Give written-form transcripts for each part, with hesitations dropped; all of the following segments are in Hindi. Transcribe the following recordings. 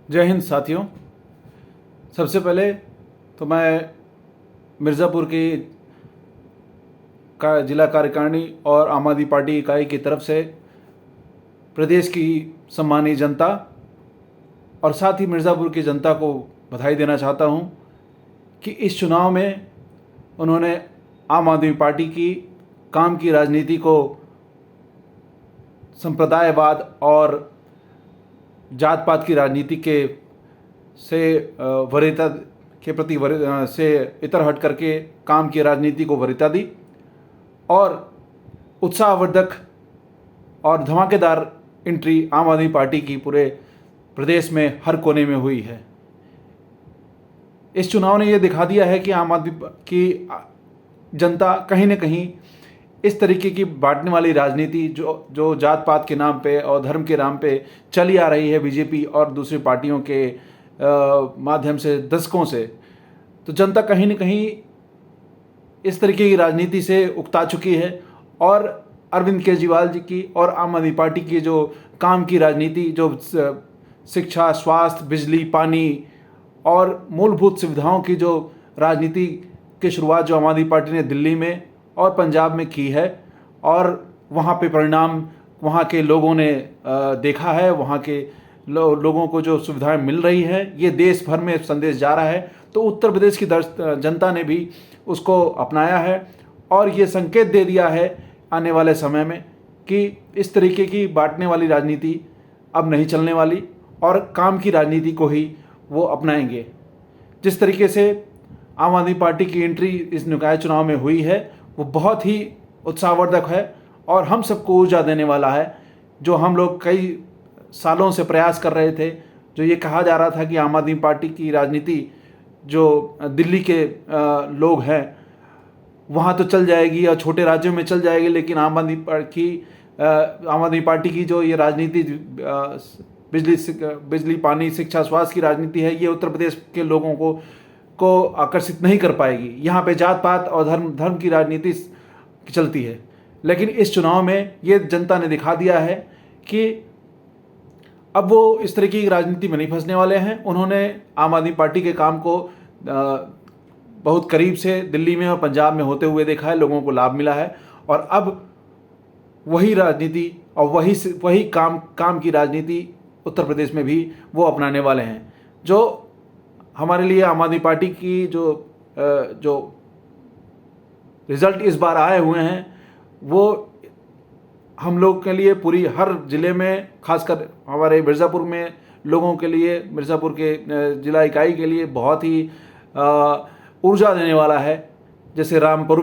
जय हिंद साथियों। सबसे पहले तो मैं मिर्ज़ापुर की जिला कार्यकारिणी और आम आदमी पार्टी इकाई की तरफ से प्रदेश की सम्मानीय जनता और साथ ही मिर्ज़ापुर की जनता को बधाई देना चाहता हूं कि इस चुनाव में उन्होंने आम आदमी पार्टी की काम की राजनीति को संप्रदायवाद और जात पात की राजनीति के से वरीयता के प्रति से इतर हट करके काम की राजनीति को वरीयता दी और उत्साहवर्धक और धमाकेदार एंट्री आम आदमी पार्टी की पूरे प्रदेश में हर कोने में हुई है। इस चुनाव ने यह दिखा दिया है कि आम आदमी की जनता कहीं न कहीं इस तरीके की बांटने वाली राजनीति जो जात पात के नाम पे और धर्म के नाम पे चली आ रही है बीजेपी और दूसरी पार्टियों के माध्यम से दशकों से, तो जनता कहीं न कहीं इस तरीके की राजनीति से उकता चुकी है और अरविंद केजरीवाल जी की और आम आदमी पार्टी की जो काम की राजनीति, जो शिक्षा, स्वास्थ्य, बिजली, पानी और मूलभूत सुविधाओं की जो राजनीति की शुरुआत जो आम आदमी पार्टी ने दिल्ली में और पंजाब में की है और वहाँ पे परिणाम वहाँ के लोगों ने देखा है, वहाँ के लोगों को जो सुविधाएं मिल रही है, ये देश भर में संदेश जा रहा है। तो उत्तर प्रदेश की जनता ने भी उसको अपनाया है और ये संकेत दे दिया है आने वाले समय में कि इस तरीके की बांटने वाली राजनीति अब नहीं चलने वाली और काम की राजनीति को ही वो अपनाएंगे। जिस तरीके से आम आदमी पार्टी की एंट्री इस निकाय चुनाव में हुई है वो बहुत ही उत्साहवर्धक है और हम सबको ऊर्जा देने वाला है। जो हम लोग कई सालों से प्रयास कर रहे थे, जो ये कहा जा रहा था कि आम आदमी पार्टी की राजनीति जो दिल्ली के लोग हैं वहाँ तो चल जाएगी और छोटे राज्यों में चल जाएगी, लेकिन आम आदमी पार्टी की जो ये राजनीति बिजली, पानी, शिक्षा, स्वास्थ्य की राजनीति है, ये उत्तर प्रदेश के लोगों को आकर्षित नहीं कर पाएगी। यहाँ पे जात पात और धर्म की राजनीति चलती है। लेकिन इस चुनाव में ये जनता ने दिखा दिया है कि अब वो इस तरीके की राजनीति में नहीं फंसने वाले हैं। उन्होंने आम आदमी पार्टी के काम को बहुत करीब से दिल्ली में और पंजाब में होते हुए देखा है, लोगों को लाभ मिला है और अब वही राजनीति और वही काम की राजनीति उत्तर प्रदेश में भी वो अपनाने वाले हैं। जो हमारे लिए आम आदमी पार्टी की जो रिजल्ट इस बार आए हुए हैं वो हम लोग के लिए पूरी हर ज़िले में, खासकर हमारे मिर्ज़ापुर में लोगों के लिए, मिर्ज़ापुर के जिला इकाई के लिए बहुत ही ऊर्जा देने वाला है। जैसे रामपुर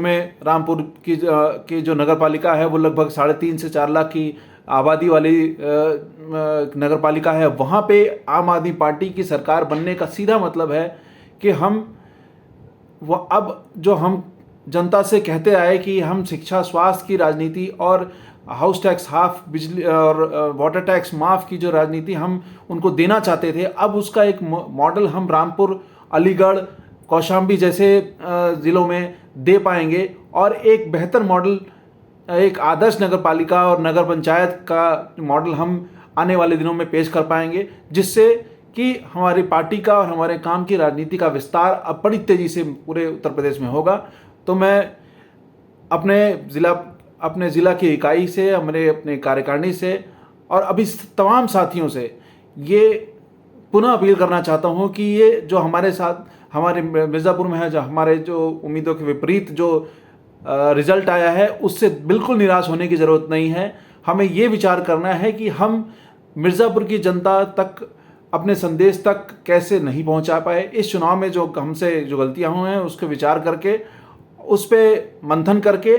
की जो नगर पालिका है वो लगभग 3.5 से 4 लाख की आबादी वाली नगर पालिका है। वहाँ पे आम आदमी पार्टी की सरकार बनने का सीधा मतलब है कि हम जनता से कहते आए कि हम शिक्षा, स्वास्थ्य की राजनीति और हाउस टैक्स हाफ, बिजली और वाटर टैक्स माफ़ की जो राजनीति हम उनको देना चाहते थे, अब उसका एक मॉडल हम रामपुर, अलीगढ़, कौशाम्बी जैसे ज़िलों में दे पाएंगे और एक बेहतर मॉडल, एक आदर्श नगर पालिका और नगर पंचायत का मॉडल हम आने वाले दिनों में पेश कर पाएंगे, जिससे कि हमारी पार्टी का और हमारे काम की राजनीति का विस्तार अब बड़ी तेज़ी से पूरे उत्तर प्रदेश में होगा। तो मैं अपने ज़िला की इकाई से, अपने कार्यकारिणी से और अभी तमाम साथियों से ये पुनः अपील करना चाहता हूँ कि ये जो हमारे साथ हमारे मिर्ज़ापुर में है, जो हमारे जो उम्मीदों के विपरीत जो रिज़ल्ट आया है, उससे बिल्कुल निराश होने की ज़रूरत नहीं है। हमें ये विचार करना है कि हम मिर्ज़ापुर की जनता तक अपने संदेश तक कैसे नहीं पहुंचा पाए। इस चुनाव में जो हमसे जो गलतियां हुई हैं उसको विचार करके, उस पर मंथन करके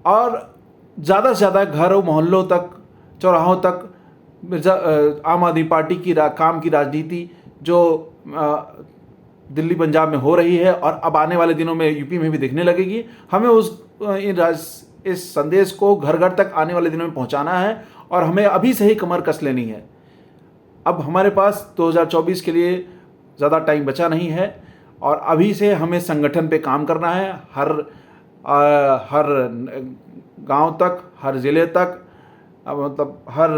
और ज़्यादा से ज़्यादा घरों, मोहल्लों तक, चौराहों तक आम आदमी पार्टी की काम की राजनीति जो दिल्ली पंजाब में हो रही है और अब आने वाले दिनों में यूपी में भी दिखने लगेगी, हमें इस संदेश को घर घर तक आने वाले दिनों में पहुंचाना है और हमें अभी से ही कमर कस लेनी है। अब हमारे पास 2024 के लिए ज़्यादा टाइम बचा नहीं है और अभी से हमें संगठन पे काम करना है। हर गांव तक, हर ज़िले तक मतलब हर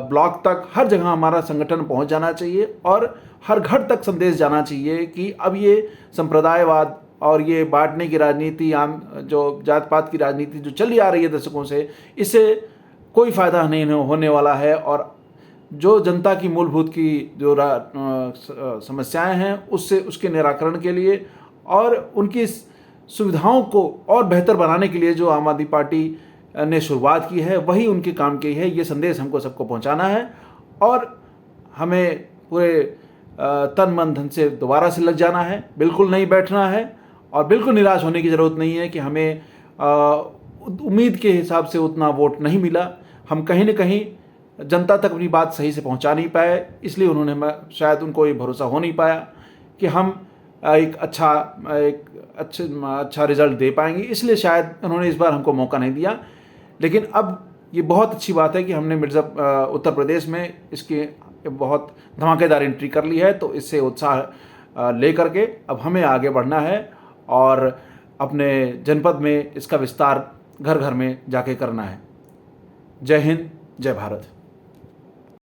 ब्लॉक तक, हर जगह हमारा संगठन पहुंच जाना चाहिए और हर घर तक संदेश जाना चाहिए कि अब ये संप्रदायवाद और ये बांटने की राजनीति, आम जो जात पात की राजनीति जो चली आ रही है दशकों से, इससे कोई फ़ायदा नहीं होने वाला है। और जो जनता की मूलभूत की जो समस्याएं हैं उसके निराकरण के लिए और उनकी सुविधाओं को और बेहतर बनाने के लिए जो आम आदमी पार्टी ने शुरुआत की है, वही उनके काम की है। ये संदेश हमको सबको पहुंचाना है और हमें पूरे तन मन धन से दोबारा से लग जाना है, बिल्कुल नहीं बैठना है और बिल्कुल निराश होने की ज़रूरत नहीं है कि हमें उम्मीद के हिसाब से उतना वोट नहीं मिला। हम कहीं न कहीं जनता तक अपनी बात सही से पहुंचा नहीं पाए, इसलिए उन्होंने शायद उनको ये भरोसा हो नहीं पाया कि हम एक अच्छा रिजल्ट दे पाएंगे, इसलिए शायद उन्होंने इस बार हमको मौका नहीं दिया। लेकिन अब ये बहुत अच्छी बात है कि हमने उत्तर प्रदेश में इसकी बहुत धमाकेदार एंट्री कर ली है, तो इससे उत्साह ले करके अब हमें आगे बढ़ना है और अपने जनपद में इसका विस्तार घर घर में जाके करना है। जय हिंद, जय भारत।